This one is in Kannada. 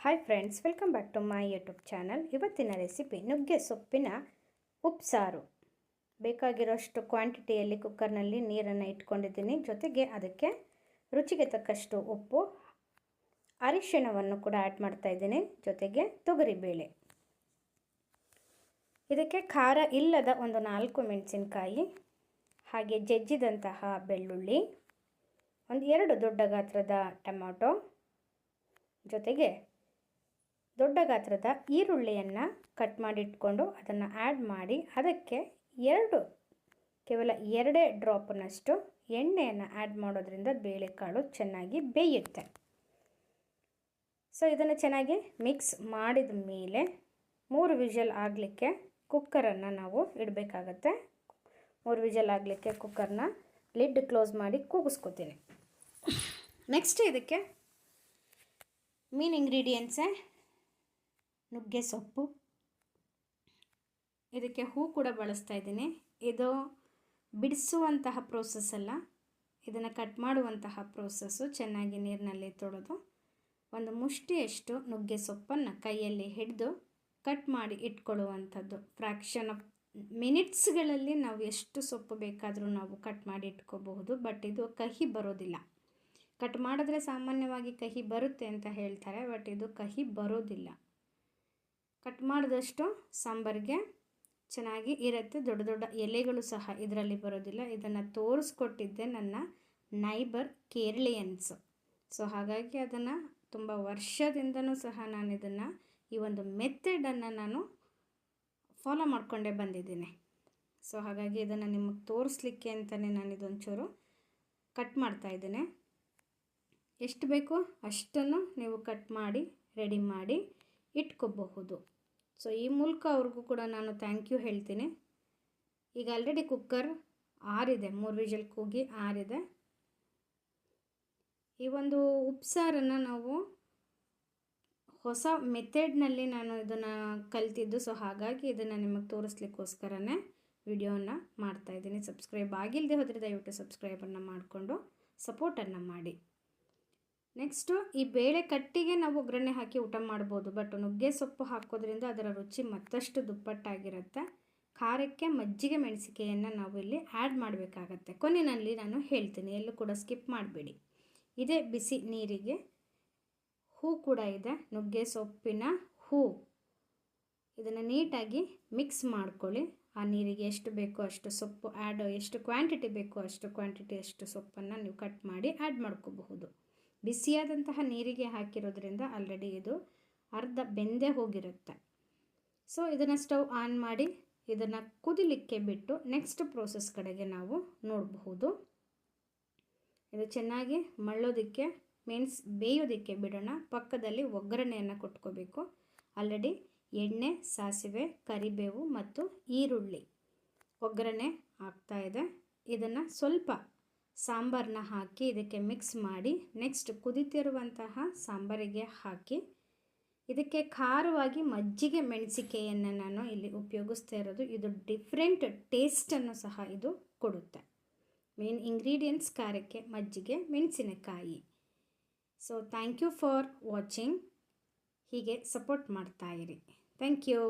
Hi friends, welcome back to my YouTube channel. ಇವತ್ತಿನ ರೆಸಿಪಿ ನುಗ್ಗೆ ಸೊಪ್ಪಿನ ಉಪ್ಸಾರು. ಬೇಕಾಗಿರೋಷ್ಟು ಕ್ವಾಂಟಿಟಿಯಲ್ಲಿ ಕುಕ್ಕರ್ನಲ್ಲಿ ನೀರನ್ನು ಇಟ್ಕೊಂಡಿದ್ದೀನಿ. ಜೊತೆಗೆ ಅದಕ್ಕೆ ರುಚಿಗೆ ತಕ್ಕಷ್ಟು ಉಪ್ಪು, ಅರಿಶಿಣವನ್ನು ಕೂಡ ಆ್ಯಡ್ ಮಾಡ್ತಾ ಇದ್ದೀನಿ. ಜೊತೆಗೆ ತೊಗರಿಬೇಳೆ. ಇದಕ್ಕೆ ಖಾರ ಇಲ್ಲದ ಒಂದು 4 ಮೆಣಸಿನಕಾಯಿ, ಹಾಗೆ ಜಜ್ಜಿದಂತಹ ಬೆಳ್ಳುಳ್ಳಿ, ಒಂದು 2 ದೊಡ್ಡ ಗಾತ್ರದ ಟೊಮ್ಯಾಟೊ, ಜೊತೆಗೆ ದೊಡ್ಡ ಗಾತ್ರದ ಈರುಳ್ಳಿಯನ್ನು ಕಟ್ ಮಾಡಿ ಇಟ್ಕೊಂಡು ಅದನ್ನು ಆ್ಯಡ್ ಮಾಡಿ ಅದಕ್ಕೆ ಕೇವಲ 2 ಡ್ರಾಪ್ನಷ್ಟು ಎಣ್ಣೆಯನ್ನು ಆ್ಯಡ್ ಮಾಡೋದ್ರಿಂದ ಬೇಳೆಕಾಳು ಚೆನ್ನಾಗಿ ಬೇಯುತ್ತೆ. ಸೊ ಇದನ್ನು ಚೆನ್ನಾಗಿ ಮಿಕ್ಸ್ ಮಾಡಿದ ಮೇಲೆ 3 ವಿಷಲ್ ಆಗಲಿಕ್ಕೆ ಕುಕ್ಕರನ್ನು ನಾವು ಇಡಬೇಕಾಗತ್ತೆ. 3 ವಿಷಲ್ ಆಗಲಿಕ್ಕೆ ಕುಕ್ಕರ್ನ ಲಿಡ್ ಕ್ಲೋಸ್ ಮಾಡಿ ಕೂಗಿಸ್ಕೊತೀನಿ. ನೆಕ್ಸ್ಟ್ ಇದಕ್ಕೆ ಮೇನ್ ಇಂಗ್ರೀಡಿಯೆಂಟ್ಸೇ ನುಗ್ಗೆ ಸೊಪ್ಪು. ಇದಕ್ಕೆ ಹೂ ಕೂಡ ಬಳಸ್ತಾ ಇದ್ದೀನಿ. ಇದು ಬಿಡಿಸುವಂತಹ ಪ್ರೋಸೆಸ್ ಅಲ್ಲ, ಇದನ್ನು ಕಟ್ ಮಾಡುವಂತಹ ಪ್ರೋಸೆಸ್ಸು. ಚೆನ್ನಾಗಿ ನೀರಿನಲ್ಲಿ ತೊಳೆದು ಒಂದು ಮುಷ್ಟಿಯಷ್ಟು ನುಗ್ಗೆ ಸೊಪ್ಪನ್ನು ಕೈಯಲ್ಲಿ ಹಿಡಿದು ಕಟ್ ಮಾಡಿ ಇಟ್ಕೊಳ್ಳುವಂಥದ್ದು. ಫ್ರ್ಯಾಕ್ಷನ್ ಆಫ್ ಮಿನಿಟ್ಸ್ಗಳಲ್ಲಿ ನಾವು ಎಷ್ಟು ಸೊಪ್ಪು ಬೇಕಾದರೂ ನಾವು ಕಟ್ ಮಾಡಿ ಇಟ್ಕೋಬಹುದು. ಬಟ್ ಇದು ಕಹಿ ಬರೋದಿಲ್ಲ. ಕಟ್ ಮಾಡಿದ್ರೆ ಸಾಮಾನ್ಯವಾಗಿ ಕಹಿ ಬರುತ್ತೆ ಅಂತ ಹೇಳ್ತಾರೆ, ಬಟ್ ಇದು ಕಹಿ ಬರೋದಿಲ್ಲ. ಕಟ್ ಮಾಡಿದಷ್ಟು ಸಾಂಬಾರಿಗೆ ಚೆನ್ನಾಗಿ ಇರುತ್ತೆ. ದೊಡ್ಡ ದೊಡ್ಡ ಎಲೆಗಳು ಸಹ ಇದರಲ್ಲಿ ಬರೋದಿಲ್ಲ. ಇದನ್ನು ತೋರಿಸ್ಕೊಟ್ಟಿದ್ದೆ ನನ್ನ ನೈಬರ್ ಕೇರಳಿಯನ್ಸ್. ಸೊ ಹಾಗಾಗಿ ಅದನ್ನು ತುಂಬ ವರ್ಷದಿಂದನೂ ಸಹ ನಾನು ಇದನ್ನು ಈ ಒಂದು ಮೆಥಡನ್ನು ನಾನು ಫಾಲೋ ಮಾಡಿಕೊಂಡೇ ಬಂದಿದ್ದೀನಿ. ಸೊ ಹಾಗಾಗಿ ಇದನ್ನು ನಿಮಗೆ ತೋರಿಸ್ಲಿಕ್ಕೆ ಅಂತಲೇ ನಾನು ಇದೊಂಚೂರು ಕಟ್ ಮಾಡ್ತಾಯಿದ್ದೇನೆ. ಎಷ್ಟು ಬೇಕೋ ಅಷ್ಟನ್ನು ನೀವು ಕಟ್ ಮಾಡಿ ರೆಡಿ ಮಾಡಿ ಇಟ್ಕೋಬಹುದು. ಸೊ ಈ ಮೂಲಕ ಅವ್ರಿಗೂ ಕೂಡ ನಾನು ಥ್ಯಾಂಕ್ ಯು ಹೇಳ್ತೀನಿ. ಈಗ ಆಲ್ರೆಡಿ ಕುಕ್ಕರ್ ಆರಿದೆ, 3 ವಿಷಲ್ ಕೂಗಿ ಆರಿದೆ. ಈ ಒಂದು ಉಪ್ಸಾರನ್ನು ನಾವು ಹೊಸ ಮೆಥಡ್ನಲ್ಲಿ ನಾನು ಇದನ್ನು ಕಲ್ತಿದ್ದು. ಸೊ ಹಾಗಾಗಿ ಇದನ್ನು ನಿಮಗೆ ತೋರಿಸ್ಲಿಕ್ಕೋಸ್ಕರನೇ ವಿಡಿಯೋನ ಮಾಡ್ತಾಯಿದ್ದೀನಿ. ಸಬ್ಸ್ಕ್ರೈಬ್ ಆಗಿಲ್ಲದೆ ಹೋದರೆ ದಯವಿಟ್ಟು ಸಬ್ಸ್ಕ್ರೈಬನ್ನು ಮಾಡಿಕೊಂಡು ಸಪೋರ್ಟನ್ನು ಮಾಡಿ. ನೆಕ್ಸ್ಟು ಈ ಬೇಳೆ ಕಟ್ಟಿಗೆ ನಾವು ಒಗ್ಗರಣೆ ಹಾಕಿ ಊಟ ಮಾಡ್ಬೋದು. ಬಟ್ ನುಗ್ಗೆ ಸೊಪ್ಪು ಹಾಕೋದ್ರಿಂದ ಅದರ ರುಚಿ ಮತ್ತಷ್ಟು ದುಪ್ಪಟ್ಟಾಗಿರುತ್ತೆ. ಖಾರಕ್ಕೆ ಮಜ್ಜಿಗೆ ಮೆಣಸಿಕೆಯನ್ನು ನಾವು ಇಲ್ಲಿ ಆ್ಯಡ್ ಮಾಡಬೇಕಾಗತ್ತೆ. ಕೊನೆಯಲ್ಲಿ ನಾನು ಹೇಳ್ತೀನಿ, ಎಲ್ಲೂ ಕೂಡ ಸ್ಕಿಪ್ ಮಾಡಬೇಡಿ. ಇದೇ ಬಿಸಿ ನೀರಿಗೆ ಹೂ ಕೂಡ ಇದೆ, ನುಗ್ಗೆ ಸೊಪ್ಪಿನ ಹೂ. ಇದನ್ನು ನೀಟಾಗಿ ಮಿಕ್ಸ್ ಮಾಡ್ಕೊಳ್ಳಿ. ಆ ನೀರಿಗೆ ಎಷ್ಟು ಬೇಕೋ ಅಷ್ಟು ಸೊಪ್ಪು ಎಷ್ಟು ಕ್ವಾಂಟಿಟಿ ಬೇಕೋ ಅಷ್ಟು ಸೊಪ್ಪನ್ನು ನೀವು ಕಟ್ ಮಾಡಿ ಆ್ಯಡ್ ಮಾಡ್ಕೋಬಹುದು. ಬಿಸಿಯಾದಂತಹ ನೀರಿಗೆ ಹಾಕಿರೋದ್ರಿಂದ ಆಲ್ರೆಡಿ ಇದು ಅರ್ಧ ಬೆಂದೇ ಹೋಗಿರುತ್ತೆ. ಸೊ ಇದನ್ನು ಸ್ಟವ್ ಆನ್ ಮಾಡಿ ಇದನ್ನು ಕುದಿಲಿಕ್ಕೆ ಬಿಟ್ಟು ನೆಕ್ಸ್ಟ್ ಪ್ರೋಸೆಸ್ ಕಡೆಗೆ ನಾವು ನೋಡಬಹುದು. ಇದು ಚೆನ್ನಾಗಿ ಮಳ್ಳೋದಕ್ಕೆ ಮೀನ್ಸ್ ಬೇಯೋದಕ್ಕೆ ಬಿಡೋಣ. ಪಕ್ಕದಲ್ಲಿ ಒಗ್ಗರಣೆಯನ್ನು ಕೊಟ್ಕೋಬೇಕು. ಆಲ್ರೆಡಿ ಎಣ್ಣೆ, ಸಾಸಿವೆ, ಕರಿಬೇವು ಮತ್ತು ಈರುಳ್ಳಿ ಒಗ್ಗರಣೆ ಆಗ್ತಾಯಿದೆ. ಇದನ್ನು ಸ್ವಲ್ಪ ಸಾಂಬಾರನ್ನ ಹಾಕಿ ಇದಕ್ಕೆ ಮಿಕ್ಸ್ ಮಾಡಿ ನೆಕ್ಸ್ಟ್ ಕುದಿತಿರುವಂತಹ ಸಾಂಬಾರಿಗೆ ಹಾಕಿ ಇದಕ್ಕೆ ಖಾರವಾಗಿ ಮಜ್ಜಿಗೆ ಮೆಣಸಿಕೆಯನ್ನು ನಾನು ಇಲ್ಲಿ ಉಪಯೋಗಿಸ್ತಾ ಇರೋದು. ಇದು ಡಿಫ್ರೆಂಟ್ ಟೇಸ್ಟನ್ನು ಸಹ ಇದು ಕೊಡುತ್ತೆ. ಮೇನ್ ಇಂಗ್ರೀಡಿಯೆಂಟ್ಸ್ ಖಾರಕ್ಕೆ ಮಜ್ಜಿಗೆ ಮೆಣಸಿನಕಾಯಿ. So thank you for watching. ಹೀಗೆ ಸಪೋರ್ಟ್ ಮಾಡ್ತಾಯಿರಿ. Thank you.